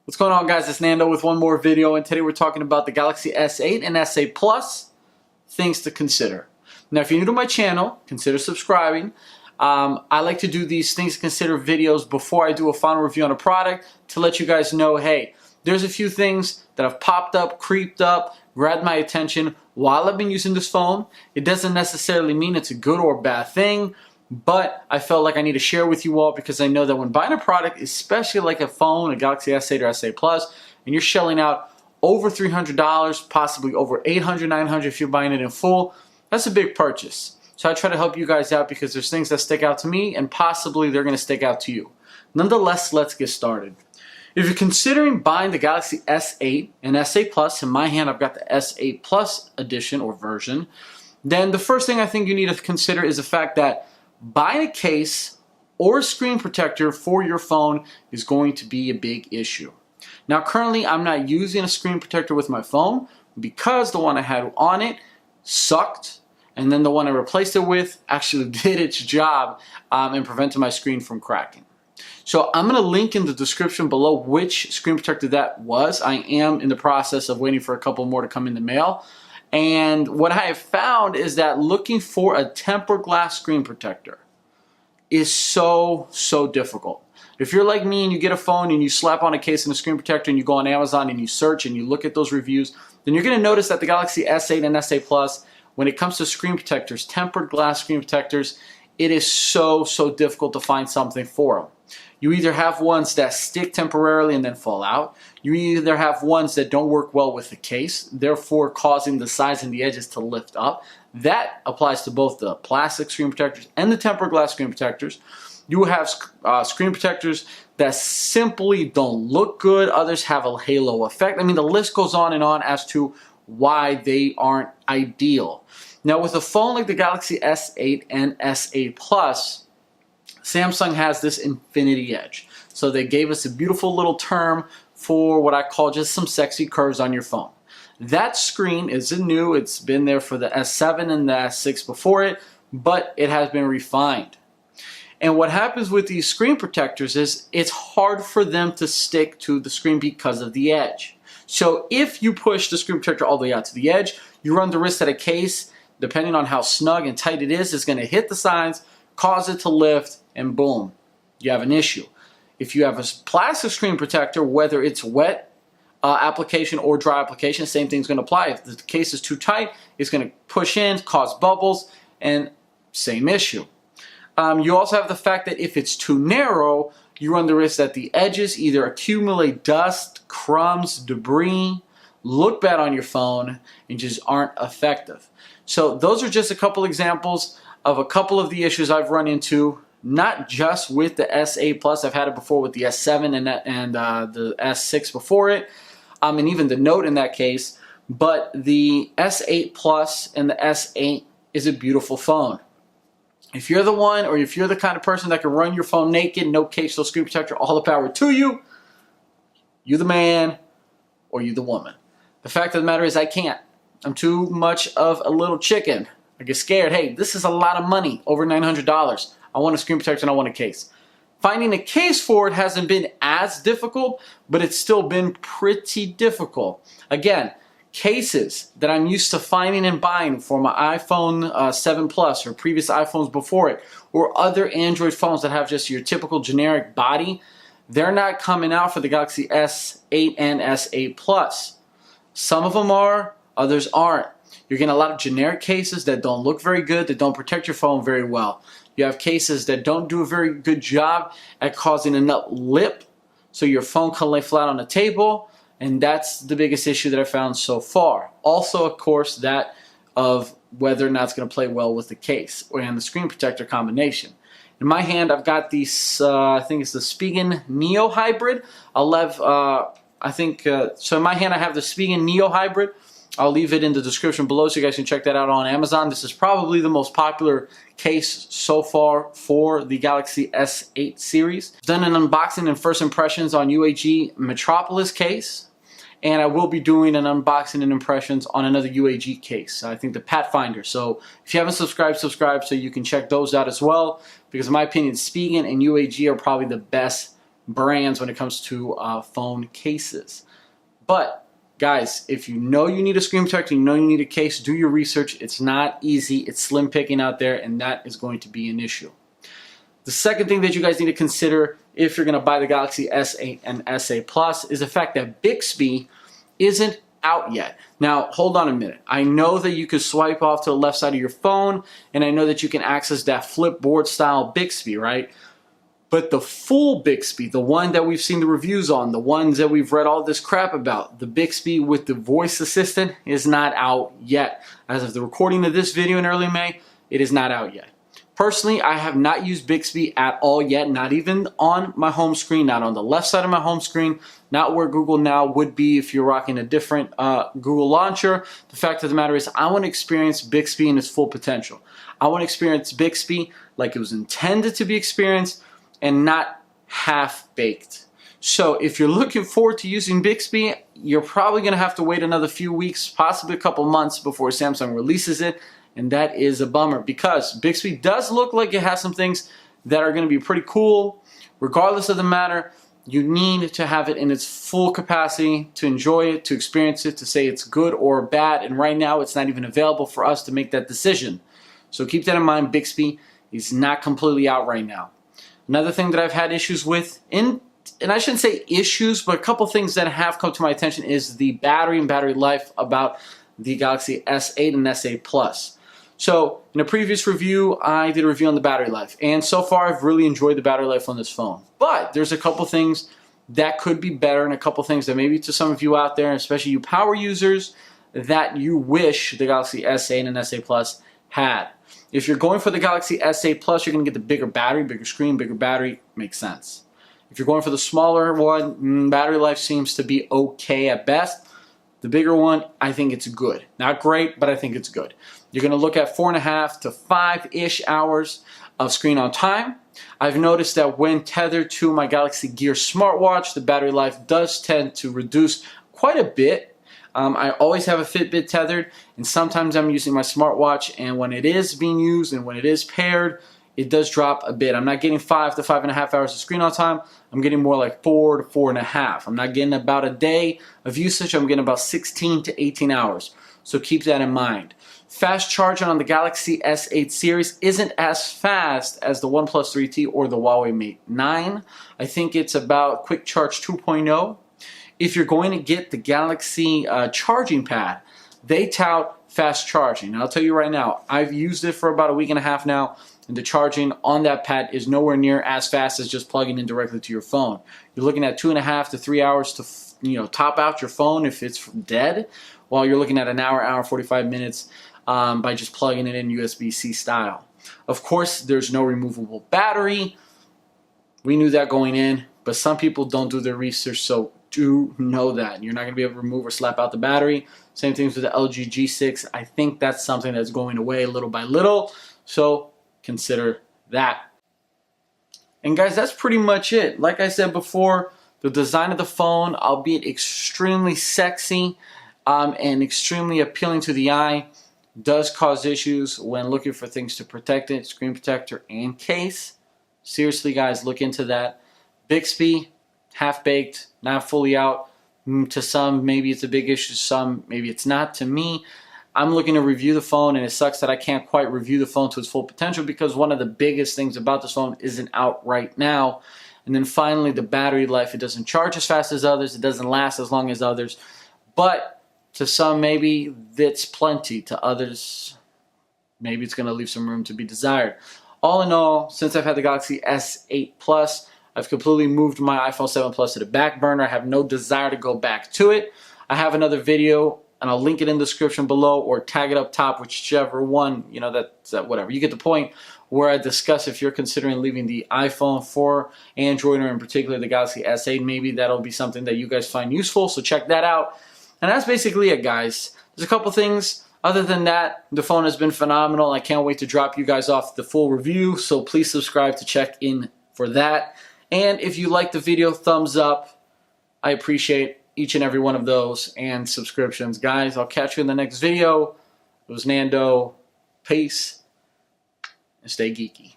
What's going on, guys? It's Nando with one more video, and today we're talking about the Galaxy S8 and S8 Plus, things to consider. Now, if you're new to my channel, consider subscribing. I like to do these things to consider videos before I do a final review on a product to let you guys know, hey, there's a few things that have popped up, creeped up, grabbed my attention while I've been using this phone. It doesn't necessarily mean it's a good or bad thing, but I felt like I need to share with you all because I know that when buying a product, especially like a phone, a Galaxy S8 or S8 Plus, and you're shelling out over $300, possibly over $800, $900 if you're buying it in full, that's a big purchase. So I try to help you guys out because there's things that stick out to me and possibly they're going to stick out to you. Nonetheless, let's get started. If you're considering buying the Galaxy S8 and S8 Plus, in my hand I've got the S8 Plus edition or version, then the first thing I think you need to consider is the fact that buying a case or a screen protector for your phone is going to be a big issue. Now currently I'm not using a screen protector with my phone because the one I had on it sucked, and then the one I replaced it with actually did its job and prevented my screen from cracking. So I'm going to link in the description below which screen protector that was. I am in the process of waiting for a couple more to come in the mail. And what I have found is that looking for a tempered glass screen protector is so difficult. If you're like me and you get a phone and you slap on a case and a screen protector and you go on Amazon and you search and you look at those reviews, then you're going to notice that the Galaxy S8 and S8 Plus, when it comes to screen protectors, tempered glass screen protectors, it is so difficult to find something for them. You either have ones that stick temporarily and then fall out. You either have ones that don't work well with the case, therefore causing the sides and the edges to lift up. That applies to both the plastic screen protectors and the tempered glass screen protectors. You have screen protectors that simply don't look good. Others have a halo effect. I mean, the list goes on and on as to why they aren't ideal. Now, with a phone like the Galaxy S8 and S8 Plus, Samsung has this infinity edge. So they gave us a beautiful little term for what I call just some sexy curves on your phone. That screen isn't new. It's been there for the S7 and the S6 before it, but it has been refined. And what happens with these screen protectors is it's hard for them to stick to the screen because of the edge. So if you push the screen protector all the way out to the edge, you run the risk that a case, depending on how snug and tight it is going to hit the sides, cause it to lift, and boom, you have an issue. If you have a plastic screen protector, whether it's wet application or dry application, same thing's going to apply. If the case is too tight, it's going to push in, cause bubbles, and same issue. You also have the fact that if it's too narrow, you run the risk that the edges either accumulate dust, crumbs, debris, look bad on your phone, and just aren't effective. So those are just a couple examples of a couple of the issues I've run into, not just with the S8 Plus. I've had it before with the S7 and the S6 before it, and even the Note in that case. But the S8 Plus and the S8 is a beautiful phone. If you're the one, or if you're the kind of person that can run your phone naked, no case, no screen protector, all the power to you. You the man, or you the woman. The fact of the matter is I can't. I'm too much of a little chicken. I get scared. Hey, this is a lot of money, over $900. I want a screen protector and I want a case. Finding a case for it hasn't been as difficult, but it's still been pretty difficult. Again, cases that I'm used to finding and buying for my iPhone 7 Plus or previous iPhones before it, or other Android phones that have just your typical generic body, they're not coming out for the Galaxy S8 and S8 Plus. Some of them are, others aren't. You're getting a lot of generic cases that don't look very good, that don't protect your phone very well. You have cases that don't do a very good job at causing enough lip so your phone can lay flat on the table, and that's the biggest issue that I found so far. Also, of course, that of whether or not it's going to play well with the case and the screen protector combination. In my hand, I've got these, I think it's the Spigen Neo Hybrid. So in my hand, I have the Spigen Neo Hybrid. I'll leave it in the description below so you guys can check that out on Amazon. This is probably the most popular case so far for the Galaxy S8 series. I've done an unboxing and first impressions on UAG Metropolis case, and I will be doing an unboxing and impressions on another UAG case, I think the Pathfinder. So if you haven't subscribed, subscribe so you can check those out as well, because in my opinion, Spigen and UAG are probably the best brands when it comes to phone cases. But guys, if you know you need a screen protector, you know you need a case, do your research. It's not easy. It's slim picking out there, and that is going to be an issue. The second thing that you guys need to consider if you're going to buy the Galaxy S8 and S8 Plus is the fact that Bixby isn't out yet. Now, hold on a minute. I know that you can swipe off to the left side of your phone, and I know that you can access that flipboard style Bixby, right? But the full Bixby, the one that we've seen the reviews on, the ones that we've read all this crap about, the Bixby with the voice assistant is not out yet. As of the recording of this video in early May, it is not out yet. Personally, I have not used Bixby at all yet, not even on my home screen, not on the left side of my home screen, not where Google Now would be if you're rocking a different Google launcher. The fact of the matter is I want to experience Bixby in its full potential. I want to experience Bixby like it was intended to be experienced and not half-baked. So if you're looking forward to using Bixby, you're probably going to have to wait another few weeks, possibly a couple months before Samsung releases it. And that is a bummer because Bixby does look like it has some things that are going to be pretty cool. Regardless of the matter, you need to have it in its full capacity to enjoy it, to experience it, to say it's good or bad. And right now, it's not even available for us to make that decision. So keep that in mind. Bixby is not completely out right now. Another thing that I've had issues with, and I shouldn't say issues, but a couple things that have come to my attention is the battery and battery life about the Galaxy S8 and S8 Plus. So in a previous review, I did a review on the battery life, and so far I've really enjoyed the battery life on this phone. But there's a couple things that could be better, and a couple things that maybe to some of you out there, especially you power users, that you wish the Galaxy S8 and S8 Plus had. If you're going for the Galaxy S8 Plus, you're going to get the bigger battery, bigger screen, bigger battery. Makes sense. If you're going for the smaller one, battery life seems to be okay at best. The bigger one, I think it's good. Not great, but I think it's good. You're going to look at 4.5 to 5-ish hours of screen on time. I've noticed that when tethered to my Galaxy Gear smartwatch, the battery life does tend to reduce quite a bit. I always have a Fitbit tethered, and sometimes I'm using my smartwatch, and when it is being used and when it is paired, it does drop a bit. I'm not getting 5 to 5.5 hours of screen on time. I'm getting more like 4 to 4.5. I'm not getting about a day of usage. I'm getting about 16 to 18 hours. So keep that in mind. Fast charging on the Galaxy S8 series isn't as fast as the OnePlus 3T or the Huawei Mate 9. I think it's about Quick Charge 2.0. If you're going to get the Galaxy charging pad, they tout fast charging. And I'll tell you right now, I've used it for about a week and a half now, and the charging on that pad is nowhere near as fast as just plugging in directly to your phone. You're looking at 2.5 to 3 hours to top out your phone if it's dead, while you're looking at an hour 45 minutes by just plugging it in USB-C style. Of course, there's no removable battery. We knew that going in, but some people don't do their research, so do know that. You're not going to be able to remove or slap out the battery. Same things with the LG G6. I think that's something that's going away little by little, so consider that. And guys, that's pretty much it. Like I said before, the design of the phone, albeit extremely sexy and extremely appealing to the eye, does cause issues when looking for things to protect it, screen protector and case. Seriously guys, look into that. Bixby, half-baked, not fully out. To some, maybe it's a big issue. Some, maybe it's not. To me, I'm looking to review the phone, and it sucks that I can't quite review the phone to its full potential because one of the biggest things about this phone isn't out right now. And then finally, the battery life. It doesn't charge as fast as others. It doesn't last as long as others. But to some, maybe that's plenty. To others, maybe it's going to leave some room to be desired. All in all, since I've had the Galaxy S8 Plus, I've completely moved my iPhone 7 Plus to the back burner. I have no desire to go back to it. I have another video, and I'll link it in the description below or tag it up top, whichever one, that's whatever. You get the point, where I discuss if you're considering leaving the iPhone for Android, or in particular the Galaxy S8. Maybe that'll be something that you guys find useful, so check that out. And that's basically it, guys. There's a couple things. Other than that, the phone has been phenomenal. I can't wait to drop you guys off the full review, so please subscribe to check in for that. And if you like the video, thumbs up. I appreciate each and every one of those, and subscriptions. Guys, I'll catch you in the next video. It was Nando. Peace, and stay geeky.